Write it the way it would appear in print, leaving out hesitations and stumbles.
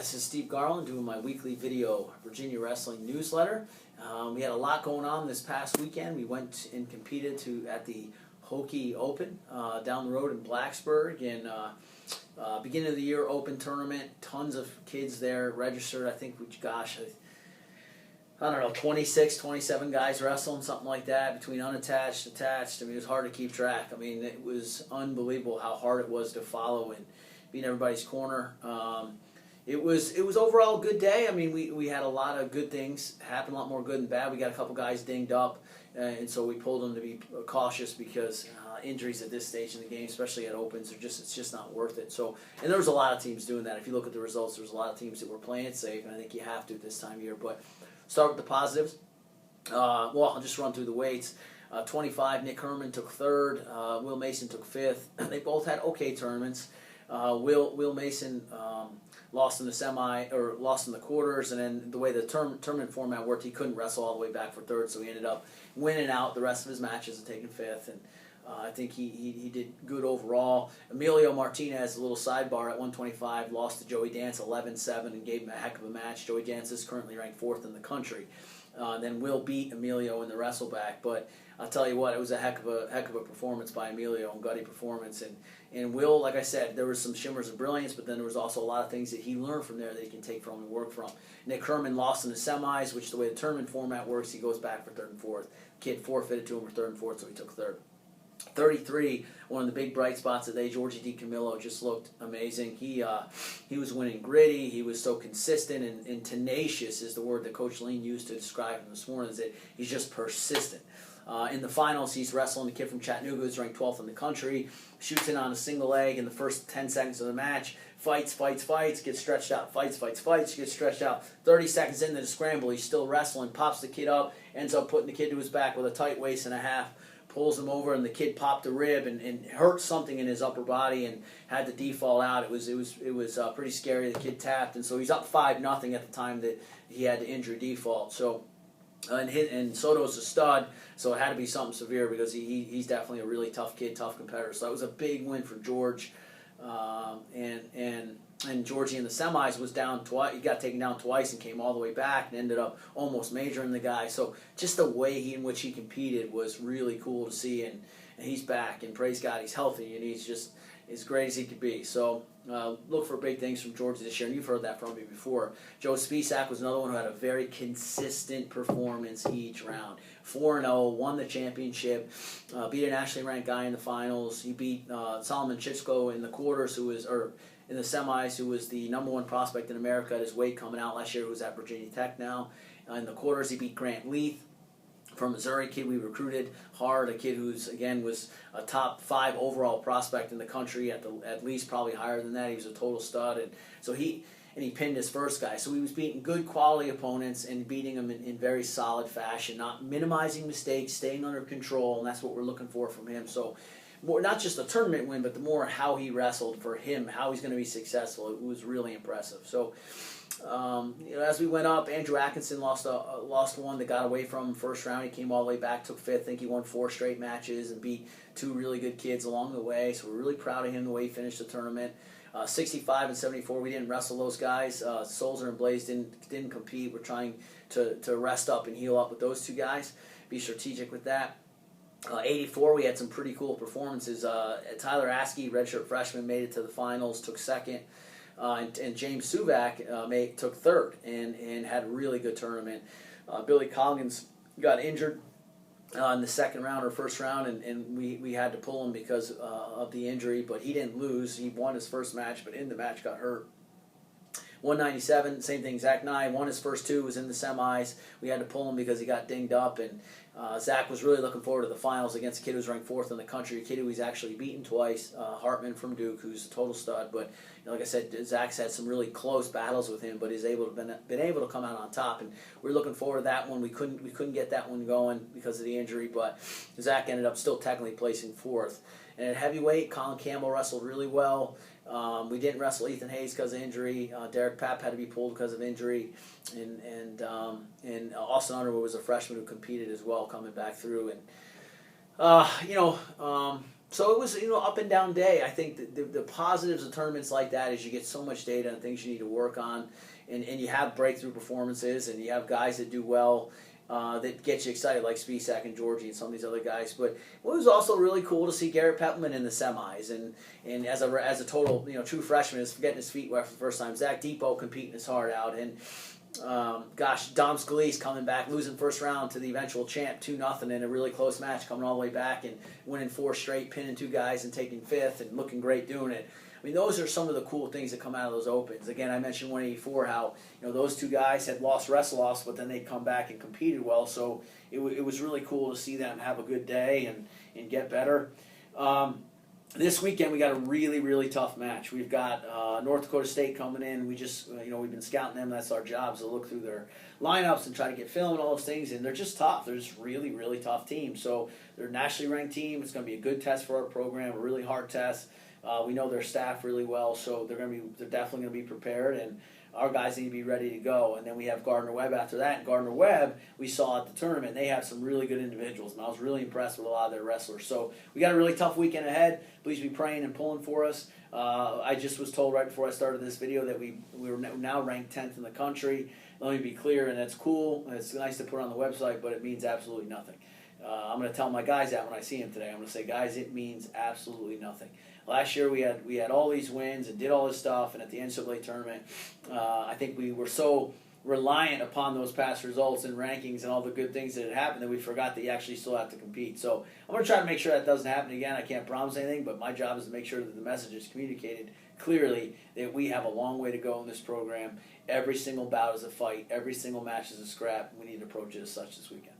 This is Steve Garland doing my weekly video Virginia Wrestling newsletter. We had a lot going on this past weekend. We went and competed at the Hockey Open down the road in Blacksburg, and beginning of the year open tournament. Tons of kids there registered. I think, I don't know, 26, 27 guys wrestling, something like that, between unattached, attached. I mean, it was hard to keep track. I mean, it was unbelievable how hard it was to follow and be in everybody's corner. It was overall a good day. I mean, we had a lot of good things happen, a lot more good than bad. We got a couple guys dinged up, and so we pulled them to be cautious because injuries at this stage in the game, especially at opens, it's just not worth it. So, and there was a lot of teams doing that. If you look at the results, there's a lot of teams that were playing it safe, and I think you have to at this time of year. But start with the positives. Well, I'll just run through the weights. 25, Nick Herman took third. Will Mason took fifth. They both had okay tournaments. Will Mason lost in the quarters, and then the way the tournament format worked, he couldn't wrestle all the way back for third, so he ended up winning out the rest of his matches and taking fifth. And I think he did good overall. Emilio Martinez, a little sidebar, at 125, lost to Joey Dance 11-7 and gave him a heck of a match. Joey Dance is currently ranked fourth in the country. Then Will beat Emilio in the wrestleback, but I'll tell you what, it was a heck of a performance by Emilio, and gutty performance. And Will, like I said, there was some shimmers of brilliance, but then there was also a lot of things that he learned from there that he can take from and work from. Nick Herman lost in the semis, which the way the tournament format works, he goes back for third and fourth. Kid forfeited to him for third and fourth, so he took third. 33, one of the big bright spots today, Georgie DiCamillo just looked amazing. He was winning gritty. He was so consistent, and tenacious is the word that Coach Lean used to describe him this morning, is that he's just persistent. In the finals, he's wrestling a kid from Chattanooga who's ranked 12th in the country, shoots in on a single leg in the first 10 seconds of the match, fights, gets stretched out, fights, gets stretched out. 30 seconds into the scramble, he's still wrestling, pops the kid up, ends up putting the kid to his back with a tight waist and a half, pulls him over, and the kid popped a rib and hurt something in his upper body and had the default out. It was pretty scary. The kid tapped, and so he's up 5-0 at the time that he had the injury default. So. And Soto's a stud, so it had to be something severe because he's definitely a really tough kid, tough competitor. So that was a big win for George. And Georgie in the semis was down twice. He got taken down twice and came all the way back and ended up almost majoring the guy. So just the way in which he competed was really cool to see. And he's back, and praise God, he's healthy, and he's just as great as he could be. So look for big things from Georgia this year, and you've heard that from me before. Joe Spisak was another one who had a very consistent performance each round. 4-0, won the championship, beat a nationally ranked guy in the finals. He beat Solomon Chichko in the quarters, in the semis, who was the number 1 prospect in America at his weight coming out last year, who's at Virginia Tech now. In the quarters, he beat Grant Leith from Missouri, kid we recruited hard, a kid who's, again, was a top 5 overall prospect in the country, at least probably higher than that. He was a total stud, and so he pinned his first guy. So he was beating good quality opponents and beating them in very solid fashion, not minimizing mistakes, staying under control, and that's what we're looking for from him. So more, not just a tournament win, but the more how he wrestled for him, how he's going to be successful. It was really impressive. So as we went up, Andrew Atkinson lost one that got away from him first round. He came all the way back, took fifth. I think he won 4 straight matches and beat 2 really good kids along the way. So we're really proud of him the way he finished the tournament. 65 and 74, we didn't wrestle those guys. Solzer and Blaze didn't compete. We're trying to rest up and heal up with those 2 guys. Be strategic with that. 84, we had some pretty cool performances. Tyler Askey, redshirt freshman, made it to the finals, took second. And James Suvak took third and had a really good tournament. Billy Coggins got injured in the second round or first round, and we had to pull him because of the injury, but he didn't lose. He won his first match, but in the match got hurt. 197, same thing. Zach Nye won his first 2, was in the semis. We had to pull him because he got dinged up, and Zach was really looking forward to the finals against a kid who's ranked 4th in the country, a kid who he's actually beaten twice, Hartman from Duke, who's a total stud. But like I said, Zach's had some really close battles with him, but he's been able to come out on top, and we're looking forward to that one. We couldn't get that one going because of the injury, but Zach ended up still technically placing 4th. And at heavyweight, Colin Campbell wrestled really well. We didn't wrestle Ethan Hayes because of injury. Derek Papp had to be pulled because of injury, and Austin Underwood was a freshman who competed as well, coming back through. And So it was, up and down day. I think the positives of tournaments like that is you get so much data and things you need to work on, and you have breakthrough performances, and you have guys that do well, that get you excited, like Spisak and Georgie and some of these other guys. But it was also really cool to see Garrett Peppelman in the semis, and as a total true freshman, is getting his feet wet for the first time. Zach Depot competing his heart out, and Dom Scalise coming back, losing first round to the eventual champ 2-0 in a really close match, coming all the way back and winning 4 straight, pinning 2 guys and taking 5th and looking great doing it. I mean, those are some of the cool things that come out of those opens. Again, I mentioned 184, how those 2 guys had lost wrestle-offs, but then they'd come back and competed well. So it was really cool to see them have a good day and get better. This weekend we got a really, really tough match. We've got North Dakota State coming in. We just, we've been scouting them. That's our job, is to look through their lineups and try to get film and all those things. And they're just tough. They're just really, really tough team. So they're a nationally ranked team. It's going to be a good test for our program, a really hard test. We know their staff really well, so they're definitely going to be prepared, and our guys need to be ready to go. And then we have Gardner Webb after that. And Gardner Webb, we saw at the tournament, they have some really good individuals, and I was really impressed with a lot of their wrestlers. So we got a really tough weekend ahead. Please be praying and pulling for us. I just was told right before I started this video that we were now ranked 10th in the country. Let me be clear, and that's cool. It's nice to put on the website, but it means absolutely nothing. I'm going to tell my guys that when I see them today. I'm going to say, guys, it means absolutely nothing. Last year we had all these wins and did all this stuff, and at the NCAA tournament, I think we were so reliant upon those past results and rankings and all the good things that had happened that we forgot that you actually still have to compete. So I'm going to try to make sure that doesn't happen again. I can't promise anything, but my job is to make sure that the message is communicated clearly that we have a long way to go in this program. Every single bout is a fight. Every single match is a scrap. We need to approach it as such this weekend.